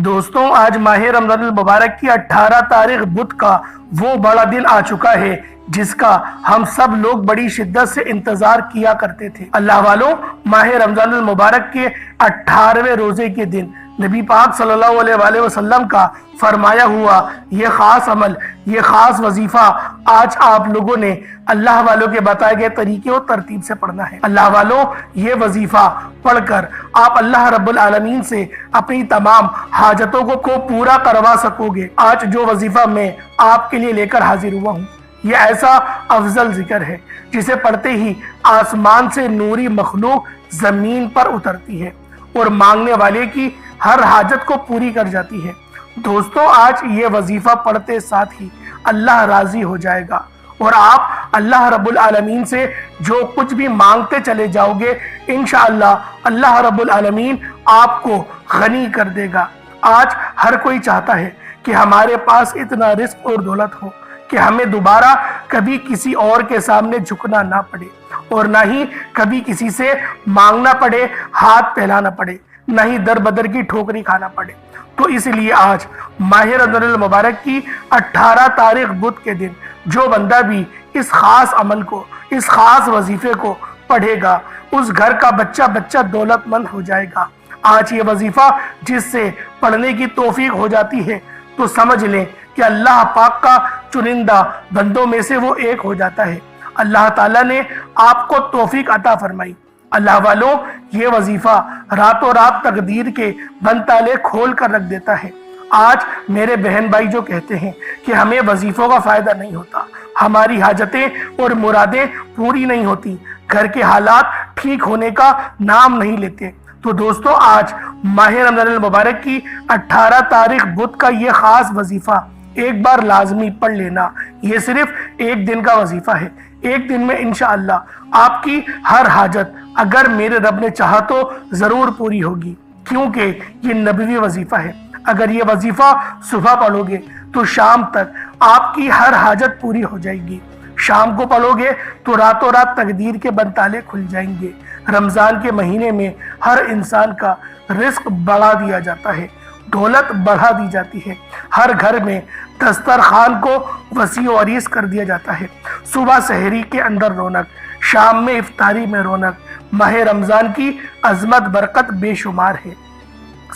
دوستوں آج ماہ رمضان المبارک کی 18 تاریخ بدھ کا وہ بڑا دن آ چکا ہے جس کا ہم سب لوگ بڑی شدت سے انتظار کیا کرتے تھے۔ اللہ والوں، ماہ رمضان المبارک کے 18ویں روزے کے دن نبی پاک صلی اللہ علیہ وآلہ وسلم کا فرمایا ہوا یہ خاص عمل، یہ خاص وظیفہ آج آپ لوگوں نے اللہ والوں کے بتائے گئے طریقے اور ترتیب سے پڑھنا ہے۔ اللہ والوں، یہ وظیفہ پڑھ کر آپ اللہ رب العالمین سے اپنی تمام حاجتوں کو پورا کروا سکو گے۔ آج جو وظیفہ میں آپ کے لیے لے کر حاضر ہوا ہوں، یہ ایسا افضل ذکر ہے جسے پڑھتے ہی آسمان سے نوری مخلوق زمین پر اترتی ہے اور مانگنے والے کی ہر حاجت کو پوری کر جاتی ہے۔ دوستوں، آج یہ وظیفہ پڑھتے ساتھ ہی اللہ راضی ہو جائے گا اور آپ اللہ رب العالمین سے جو کچھ بھی مانگتے چلے جاؤ گے، انشاءاللہ اللہ رب العالمین آپ کو غنی کر دے گا۔ آج ہر کوئی چاہتا ہے کہ ہمارے پاس اتنا رزق اور دولت ہو کہ ہمیں دوبارہ کبھی کسی اور کے سامنے جھکنا نہ پڑے اور نہ ہی کبھی کسی سے مانگنا پڑے، ہاتھ پھیلانا پڑے، نہ ہی در بدر کی ٹھوکری کھانا پڑے۔ تو اس لیے آج ماہ رمضان المبارک کی 18 تاریخ بدھ کے دن جو بندہ بھی اس خاص عمل کو، اس خاص وظیفے کو پڑھے گا، اس گھر کا بچہ دولت مند ہو جائے گا۔ آج یہ وظیفہ جس سے پڑھنے کی توفیق ہو جاتی ہے تو سمجھ لیں کہ اللہ پاک کا چنندہ بندوں میں سے وہ ایک ہو جاتا ہے۔ اللہ تعالیٰ نے آپ کو توفیق عطا فرمائی۔ اللہ والوں، یہ وظیفہ راتوں رات تقدیر کے بند تالے کھول کر رکھ دیتا ہے۔ آج میرے بہن بھائی جو کہتے ہیں کہ ہمیں وظیفوں کا فائدہ نہیں ہوتا، ہماری حاجتیں اور مرادیں پوری نہیں ہوتی، گھر کے حالات ٹھیک ہونے کا نام نہیں لیتے، تو دوستوں آج ماہ رمضان المبارک کی 18 تاریخ بدھ کا یہ خاص وظیفہ ایک بار لازمی پڑھ لینا۔ یہ صرف ایک دن کا وظیفہ ہے۔ ایک دن میں انشاءاللہ آپ کی ہر حاجت اگر میرے رب نے چاہا تو ضرور پوری ہوگی، کیونکہ یہ نبوی وظیفہ ہے۔ اگر یہ وظیفہ صبح پڑھو گے تو شام تک آپ کی ہر حاجت پوری ہو جائے گی، شام کو پڑھو گے تو راتوں رات تقدیر کے بند تالے کھل جائیں گے۔ رمضان کے مہینے میں ہر انسان کا رزق بڑھا دیا جاتا ہے، دولت بڑھا دی جاتی ہے، ہر گھر میں دسترخوان کو وسیع و عریض کر دیا جاتا ہے۔ صبح سحری کے اندر رونق، شام میں افطاری میں رونق۔ ماہ رمضان کی عظمت برکت بے شمار ہے۔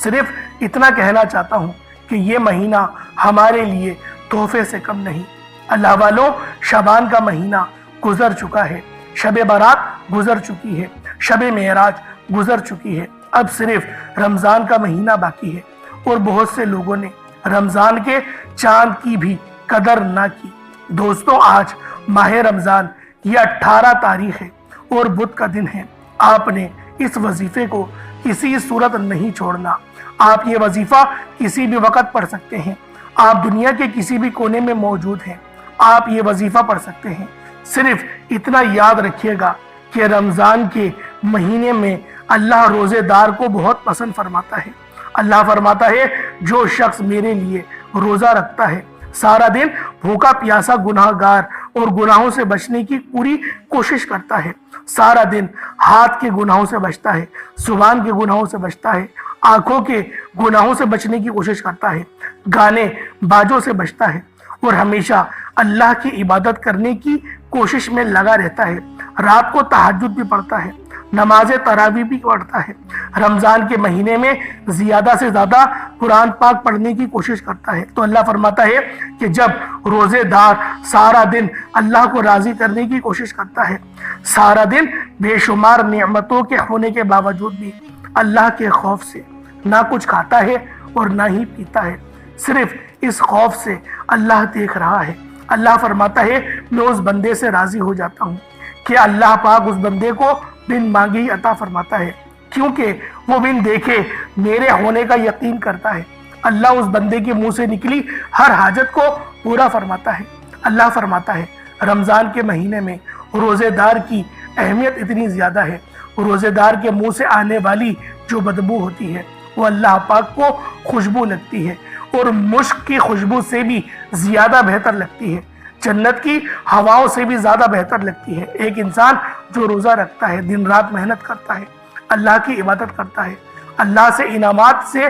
صرف اتنا کہنا چاہتا ہوں کہ یہ مہینہ ہمارے لیے تحفے سے کم نہیں۔ اللہ والوں، شعبان کا مہینہ گزر چکا ہے، شب برات گزر چکی ہے، شب معراج گزر چکی ہے، اب صرف رمضان کا مہینہ باقی ہے اور بہت سے لوگوں نے رمضان کے چاند کی بھی قدر نہ کی۔ دوستوں، آج ماہ رمضان یہ 18 تاریخ ہے اور بدھ کا دن ہے۔ آپ نے اس وظیفے کو کسی صورت نہیں چھوڑنا۔ آپ یہ وظیفہ کسی بھی وقت پڑھ سکتے ہیں، آپ دنیا کے کسی بھی کونے میں موجود ہیں، آپ یہ وظیفہ پڑھ سکتے ہیں۔ صرف اتنا یاد رکھیے گا کہ رمضان کے مہینے میں اللہ روزے دار کو بہت پسند فرماتا ہے۔ اللہ فرماتا ہے جو شخص میرے لیے روزہ رکھتا ہے، سارا دن بھوکا پیاسا گناہ گار اور گناہوں سے بچنے کی پوری کوشش کرتا ہے، سارا دن ہاتھ کے گناہوں سے بچتا ہے، زبان کے گناہوں سے بچتا ہے، آنکھوں کے گناہوں سے بچنے کی کوشش کرتا ہے، گانے باجوں سے بچتا ہے اور ہمیشہ اللہ کی عبادت کرنے کی کوشش میں لگا رہتا ہے، رات کو تہجد بھی پڑھتا ہے، نماز تراویح بھی پڑھتا ہے، رمضان کے مہینے میں زیادہ سے زیادہ قرآن پاک پڑھنے کی کوشش کرتا ہے۔ تو اللہ فرماتا ہے کہ جب روزے دار سارا دن اللہ کو راضی کرنے کی کوشش کرتا ہے، سارا دن بے شمار نعمتوں کے ہونے کے باوجود بھی اللہ کے خوف سے نہ کچھ کھاتا ہے اور نہ ہی پیتا ہے، صرف اس خوف سے اللہ دیکھ رہا ہے۔ اللہ فرماتا ہے میں اس بندے سے راضی ہو جاتا ہوں کہ اللہ پاک اس بندے کو بن مانگے ہی عطا فرماتا ہے، کیونکہ وہ بن دیکھے میرے ہونے کا یقین کرتا ہے۔ اللہ اس بندے کے منہ سے نکلی ہر حاجت کو پورا فرماتا ہے۔ اللہ فرماتا ہے رمضان کے مہینے میں روزے دار کی اہمیت اتنی زیادہ ہے، روزے دار کے منہ سے آنے والی جو بدبو ہوتی ہے وہ اللہ پاک کو خوشبو لگتی ہے اور مشک کی خوشبو سے بھی زیادہ بہتر لگتی ہے، جنت کی ہواؤں سے بھی زیادہ بہتر لگتی ہے۔ ایک انسان جو روزہ رکھتا ہے، دن رات محنت کرتا ہے، اللہ کی عبادت کرتا ہے، اللہ سے انعامات سے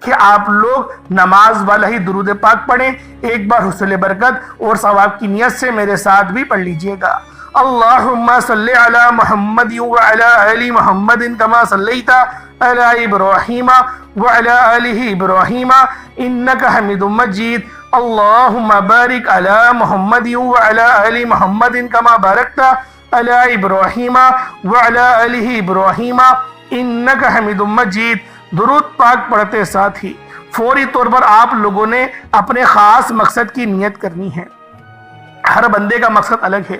کہ آپ لوگ نماز والا ہی درود پاک پڑھیں. ایک بار حصول برکت اور ثواب کی نیت سے میرے ساتھ بھی پڑھ لیجئے گا. اللہم صلی علی محمد وعلی آل محمد کما صلیت علی ابراہیم وعلی آل ابراہیم انک حمید مجید. اللہم بارک علی محمد وعلی آل محمد کما بارکت علی ابراہیم وعلی آل ابراہیم انک حمید مجید. درود پاک پڑھتے ساتھ ہی فوری طور پر آپ لوگوں نے اپنے خاص مقصد کی نیت کرنی ہے. ہر بندے کا مقصد الگ ہے،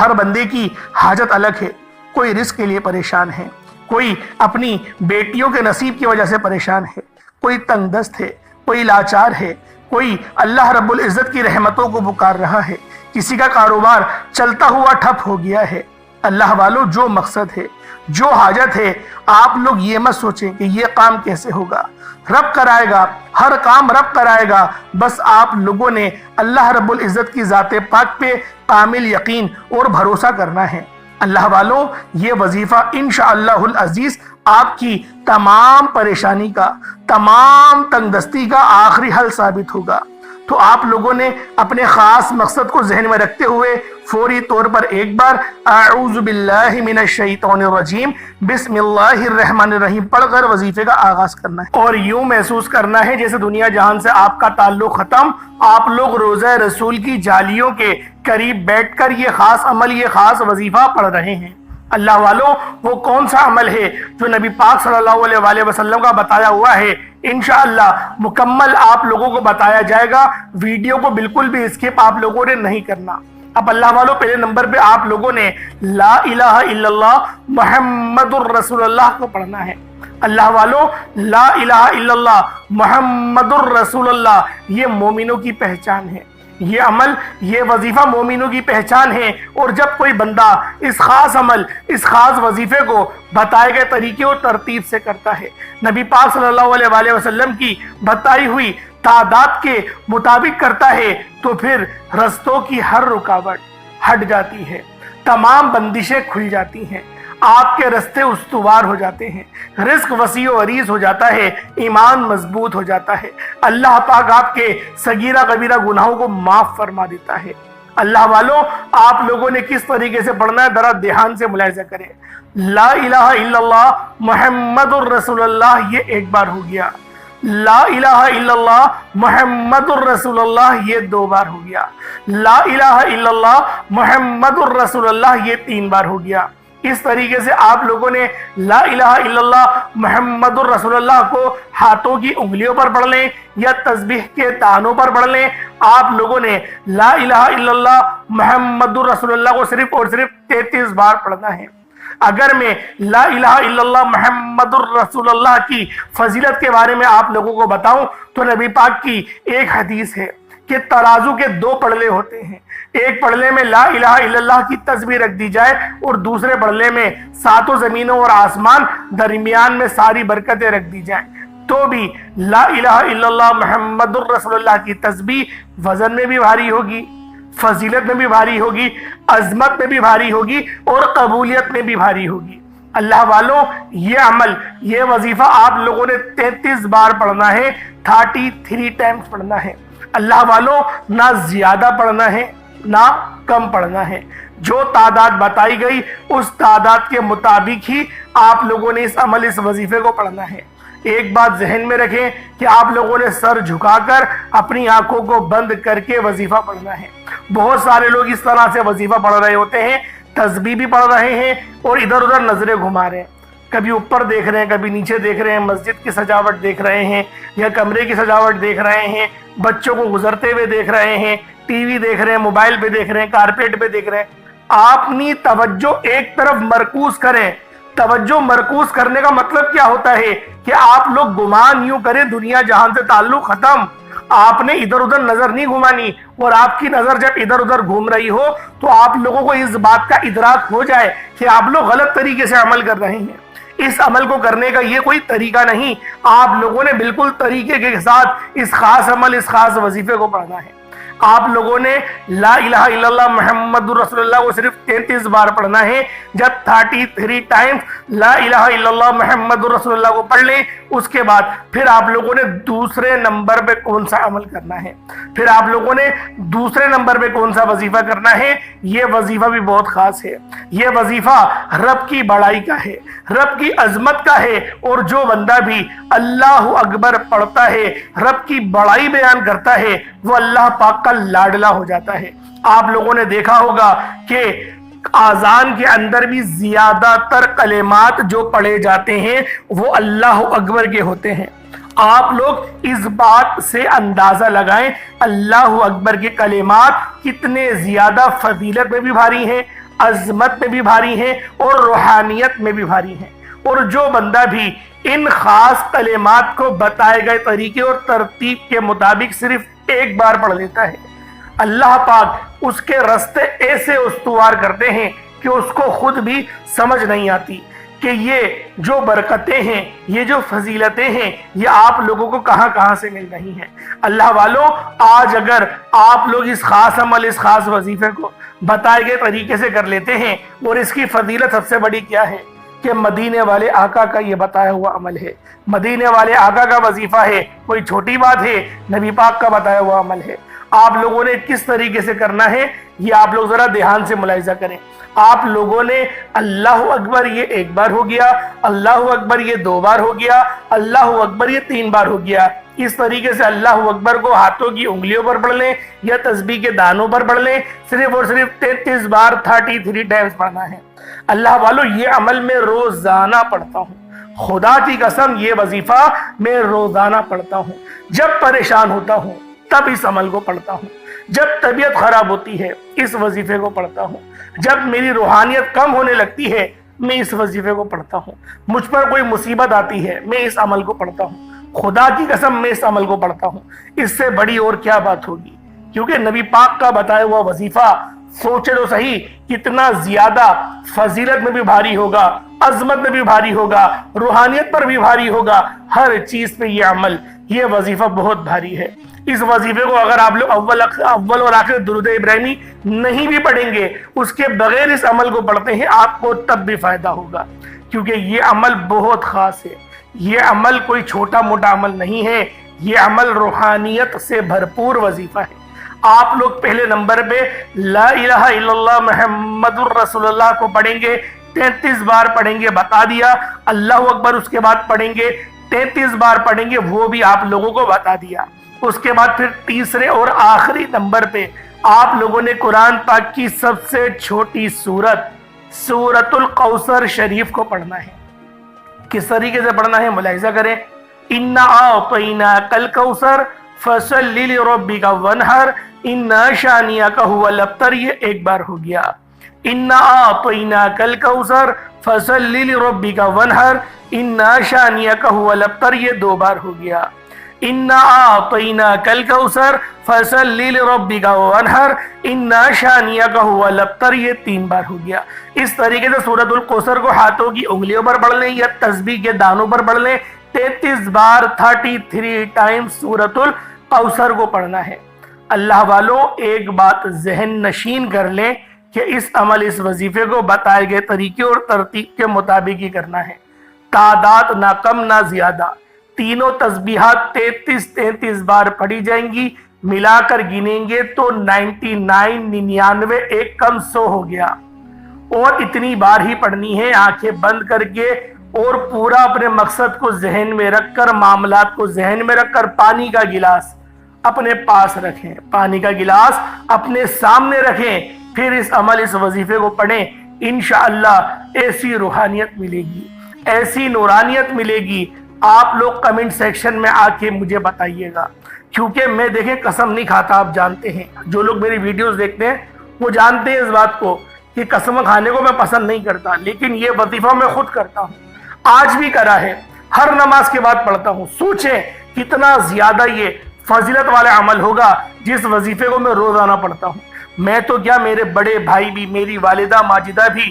ہر بندے کی حاجت الگ ہے. کوئی رزق کے لیے پریشان ہے، کوئی اپنی بیٹیوں کے نصیب کی وجہ سے پریشان ہے، کوئی تنگ دست ہے، کوئی لاچار ہے، کوئی اللہ رب العزت کی رحمتوں کو پکار رہا ہے، کسی کا کاروبار چلتا ہوا ٹھپ ہو گیا ہے. اللہ والوں جو مقصد ہے، جو حاجت ہے، آپ لوگ یہ مت سوچیں کہ یہ کام کیسے ہوگا. رب کرائے گا، ہر کام رب کرائے گا. بس آپ لوگوں نے اللہ رب العزت کی ذات پاک پہ کامل یقین اور بھروسہ کرنا ہے. اللہ والوں یہ وظیفہ انشاءاللہ العزیز آپ کی تمام پریشانی کا، تمام تنگ دستی کا آخری حل ثابت ہوگا. تو آپ لوگوں نے اپنے خاص مقصد کو ذہن میں رکھتے ہوئے فوری طور پر ایک بار اعوذ باللہ من الشیطان الرجیم بسم اللہ الرحمن الرحیم پڑھ کر وظیفے کا آغاز کرنا ہے، اور یوں محسوس کرنا ہے جیسے دنیا جہان سے آپ کا تعلق ختم. آپ لوگ روضہ رسول کی جالیوں کے قریب بیٹھ کر یہ خاص عمل، یہ خاص وظیفہ پڑھ رہے ہیں. اللہ والوں وہ کون سا عمل ہے جو نبی پاک صلی اللہ علیہ وآلہ وسلم کا بتایا ہوا ہے؟ انشاءاللہ مکمل آپ لوگوں کو بتایا جائے گا. ویڈیو کو بالکل بھی اسکپ آپ لوگوں نے نہیں کرنا. اب اللہ والوں پہلے نمبر پہ آپ لوگوں نے لا الہ الا اللہ محمد الرسول اللہ کو پڑھنا ہے. اللہ والوں لا الہ الا اللہ محمد الرسول اللہ یہ مومنوں کی پہچان ہے. یہ عمل، یہ وظیفہ مومنوں کی پہچان ہے. اور جب کوئی بندہ اس خاص عمل، اس خاص وظیفے کو بتائے گئے طریقے اور ترتیب سے کرتا ہے، نبی پاک صلی اللہ علیہ وآلہ وسلم کی بتائی ہوئی تعداد کے مطابق کرتا ہے، تو پھر رستوں کی ہر رکاوٹ ہٹ جاتی ہے، تمام بندشیں کھل جاتی ہیں، آپ کے رستے استوار ہو جاتے ہیں، رزق وسیع و عریض ہو جاتا ہے، ایمان مضبوط ہو جاتا ہے. اللہ پاک آپ کے صغیرہ کبیرہ گناہوں کو معاف فرما دیتا ہے. اللہ والوں آپ لوگوں نے کس طریقے سے پڑھنا ہے ذرا دھیان سے ملاحظہ کریں. لا الہ الا اللہ محمد الرسول اللہ یہ ایک بار ہو گیا. لا الہ الا اللہ محمد الرسول اللہ یہ 2 بار ہو گیا. لا الہ الا اللہ محمد الرسول اللہ یہ 3 بار ہو گیا. اس طریقے سے آپ لوگوں نے لا الہ الا اللہ محمد الرسول اللہ کو ہاتھوں کی انگلیوں پر پڑھ لیں یا تسبیح کے تانوں پر پڑھ لیں. آپ لوگوں نے لا الہ الا اللہ محمد الرسول اللہ کو صرف اور صرف 33 بار پڑھنا ہے. اگر میں لا الہ الا اللہ محمد الرسول اللہ کی فضیلت کے بارے میں آپ لوگوں کو بتاؤں تو نبی پاک کی ایک حدیث ہے کہ ترازو کے 2 پڑلے ہوتے ہیں. ایک پڑلے میں لا الہ الا اللہ کی تسبیح رکھ دی جائے اور دوسرے پڑلے میں 7 زمینوں اور آسمان درمیان میں ساری برکتیں رکھ دی جائیں، تو بھی لا الہ الا اللہ محمد الرسول اللہ کی تسبیح وزن میں بھی بھاری ہوگی، فضیلت میں بھی بھاری ہوگی، عظمت میں بھی بھاری ہوگی اور قبولیت میں بھی بھاری ہوگی. اللہ والوں یہ عمل، یہ وظیفہ آپ لوگوں نے 33 بار پڑھنا ہے، 33 ٹائمز پڑھنا ہے. اللہ والوں نہ زیادہ پڑھنا ہے نہ کم پڑھنا ہے. جو تعداد بتائی گئی اس تعداد کے مطابق ہی آپ لوگوں نے اس عمل، اس وظیفے کو پڑھنا ہے. ایک بات ذہن میں رکھیں کہ آپ لوگوں نے سر جھکا کر اپنی آنکھوں کو بند کر کے وظیفہ پڑھنا ہے. بہت سارے لوگ اس طرح سے وظیفہ پڑھ رہے ہوتے ہیں، تسبیح بھی پڑھ رہے ہیں اور ادھر ادھر نظریں گھما رہے ہیں، کبھی اوپر دیکھ رہے ہیں، کبھی نیچے دیکھ رہے ہیں، مسجد کی سجاوٹ دیکھ رہے ہیں یا کمرے کی سجاوٹ دیکھ رہے ہیں، بچوں کو گزرتے ہوئے دیکھ رہے ہیں، ٹی وی دیکھ رہے ہیں، موبائل پہ دیکھ رہے ہیں، کارپیٹ پہ دیکھ رہے ہیں. اپنی توجہ ایک طرف مرکوز کریں. توجہ مرکوز کرنے کا مطلب کیا ہوتا ہے کہ آپ لوگ گمان یوں کریں دنیا جہان سے تعلق ختم. آپ نے ادھر ادھر نظر نہیں گھمانی، اور آپ کی نظر جب ادھر ادھر گھوم رہی ہو تو آپ لوگوں کو اس بات کا ادراک ہو جائے کہ آپ لوگ غلط طریقے سے عمل کر رہے ہیں. اس عمل کو کرنے کا یہ کوئی طریقہ نہیں. آپ لوگوں نے بالکل طریقے کے ساتھ اس خاص عمل، اس خاص وظیفے کو پڑھنا ہے. آپ لوگوں نے لا الہ الا اللہ محمد رسول کو صرف 33 بار پڑھنا ہے۔ جب 33 ٹائمز لا الہ الا اللہ محمد رسول کو پڑھ لیں، اس کے بعد پھر آپ لوگوں نے دوسرے نمبر پہ کون سا عمل کرنا ہے، پھر آپ لوگوں نے دوسرے نمبر پہ کون سا وظیفہ کرنا ہے۔ یہ وظیفہ بھی بہت خاص ہے، یہ وظیفہ رب کی بڑائی کا ہے، رب کی عظمت کا ہے، اور جو بندہ بھی اللہ اکبر پڑھتا ہے، رب کی بڑائی بیان کرتا ہے، وہ اللہ پاک کا لاڈلا ہو جاتا ہے۔ آپ لوگوں نے دیکھا ہوگا کہ آذان کے اندر بھی زیادہ تر کلمات جو پڑھے جاتے ہیں وہ اللہ اکبر کے ہوتے ہیں۔ آپ لوگ اس بات سے اندازہ لگائیں اللہ اکبر کے کلمات کتنے زیادہ فضیلت میں بھی بھاری ہیں، عظمت میں بھی بھاری ہیں، اور روحانیت میں بھی بھاری ہیں۔ اور جو بندہ بھی ان خاص کلمات کو بتائے گئے طریقے اور ترتیب کے مطابق صرف ایک بار پڑھ لیتا ہے، اللہ پاک اس کے راستے ایسے استوار کرتے ہیں کہ اس کو خود بھی سمجھ نہیں آتی کہ یہ جو برکتیں ہیں، یہ جو فضیلتیں ہیں، یہ آپ لوگوں کو کہاں کہاں سے مل رہی ہیں۔ اللہ والوں، آج اگر آپ لوگ اس خاص عمل، اس خاص وظیفے کو بتائے گئے طریقے سے کر لیتے ہیں، اور اس کی فضیلت سب سے بڑی کیا ہے کہ مدینے والے آقا کا یہ بتایا ہوا عمل ہے، مدینے والے آقا کا وظیفہ ہے، کوئی چھوٹی بات ہے، نبی پاک کا بتایا ہوا عمل ہے۔ آپ لوگوں نے کس طریقے سے کرنا ہے یہ آپ لوگ ذرا دھیان سے ملاحظہ کریں۔ آپ لوگوں نے اللہ اکبر یہ ایک بار ہو گیا، اللہ اکبر یہ 2 بار ہو گیا، اللہ اکبر یہ 3 بار ہو گیا۔ اس طریقے سے اللہ اکبر کو ہاتھوں کی انگلیوں پر پڑھ لیں یا تسبیح کے دانوں پر پڑھ لیں، صرف اور صرف 33 بار 33 ٹائمز پڑھنا ہے۔ اللہ والو، یہ عمل میں روزانہ پڑھتا ہوں، خدا کی قسم یہ وظیفہ میں روزانہ پڑھتا ہوں۔ جب پریشان ہوتا ہوں تب اس عمل کو پڑھتا ہوں، جب طبیعت خراب ہوتی ہے اس وظیفے کو پڑھتا ہوں، جب میری روحانیت کم ہونے لگتی ہے میں اس وظیفے کو پڑھتا ہوں، مجھ پر کوئی مصیبت آتی ہے میں اس عمل کو پڑھتا ہوں، خدا کی قسم میں اس عمل کو پڑھتا ہوں۔ اس سے بڑی اور کیا بات ہوگی، کیونکہ نبی پاک کا بتایا ہوا وظیفہ سوچے تو صحیح کتنا زیادہ فضیلت میں بھی بھاری ہوگا، عظمت میں بھی بھاری ہوگا، روحانیت پر بھی بھاری ہوگا، ہر چیز پہ یہ عمل، یہ وظیفہ بہت بھاری ہے۔ اس وظیفے کو اگر آپ لوگ اول اور آخر درود ابراہیمی نہیں بھی پڑھیں گے، اس کے بغیر اس عمل کو پڑھتے ہیں، آپ کو تب بھی فائدہ ہوگا، کیونکہ یہ عمل بہت خاص ہے۔ یہ عمل کوئی چھوٹا موٹا عمل نہیں ہے، یہ عمل روحانیت سے بھرپور وظیفہ ہے۔ آپ لوگ پہلے نمبر پہ لا الہ الا اللہ محمد الرسول اللہ کو پڑھیں گے، 33 بار پڑھیں گے، بتا دیا۔ اللہ اکبر اس کے بعد پڑھیں گے، 33 بار پڑھیں گے، وہ بھی آپ لوگوں کو بتا دیا۔ اس کے بعد پھر تیسرے اور آخری نمبر پہ آپ لوگوں نے قرآن پاک کی سب سے چھوٹی سورۃ الکوثر شریف کو پڑھنا ہے۔ کس طریقے سے پڑھنا ہے ملاحظہ کریں۔ اِنَّا أَعْطَيْنَاكَ الْكَوْثَرَ فَصَلِّ لِرَبِّكَ وَانْحَرْ إِنَّ شَانِئَكَ هُوَ الْأَبْتَرُ، یہ ایک بار ہو گیا۔ اِنَّا أَعْطَيْنَاكَ الْكَوْثَرَ فَصَلِّ لِرَبِّكَ وَانْحَرْ إِنَّ شَانِئَكَ هُوَ الْأَبْتَرُ، یہ 2 بار ہو گیا۔ اِنَّا أَعْطَيْنَاكَ الْكَوْثَرَ فَصَلِّ لِرَبِّكَ وَانْحَرْ إِنَّ شَانِئَكَ هُوَ الْأَبْتَرُ، یہ 3 بار ہو گیا۔ اس طریقے سے سورۃ الکوثر کو ہاتھوں کی انگلیوں پر پڑھ لیں یا تسبیح کے دانوں پر پڑھ لیں، 33 بار 33 ٹائم سورۃ الکوثر کو پڑھنا ہے۔ اللہ والوں، ایک بات ذہن نشین کر لیں کہ اس عمل، اس وظیفے کو بتائے گئے طریقے اور ترتیب کے مطابق ہی کرنا ہے۔ تعداد نہ کم نہ زیادہ، تینوں تسبیحات 33 بار پڑھی جائیں گی، ملا کر گنیں گے تو 99 ایک کم 100 ہو گیا، اور اتنی بار ہی پڑھنی ہے آنکھیں بند کر کے، اور پورا اپنے مقصد کو ذہن میں رکھ کر، معاملات کو ذہن میں رکھ کر، پانی کا گلاس اپنے پاس رکھیں، پانی کا گلاس اپنے سامنے رکھیں، پھر اس عمل، اس وظیفے کو پڑھیں۔ انشاءاللہ ایسی روحانیت ملے گی، ایسی نورانیت ملے گی۔ آپ لوگ کمنٹ سیکشن میں آ کے مجھے بتائیے گا، کیونکہ میں دیکھیں قسم نہیں کھاتا، آپ جانتے ہیں، جو لوگ میری ویڈیوز دیکھتے ہیں وہ جانتے ہیں اس بات کو کہ قسم کھانے کو میں پسند نہیں کرتا، لیکن یہ وظیفہ میں خود کرتا ہوں، آج بھی کرا ہے، ہر نماز کے بعد پڑھتا ہوں۔ سوچیں کتنا زیادہ یہ فضیلت والا عمل ہوگا جس وظیفے کو میں روزانہ پڑھتا ہوں۔ میں تو کیا، میرے بڑے بھائی بھی، میری والدہ ماجدہ بھی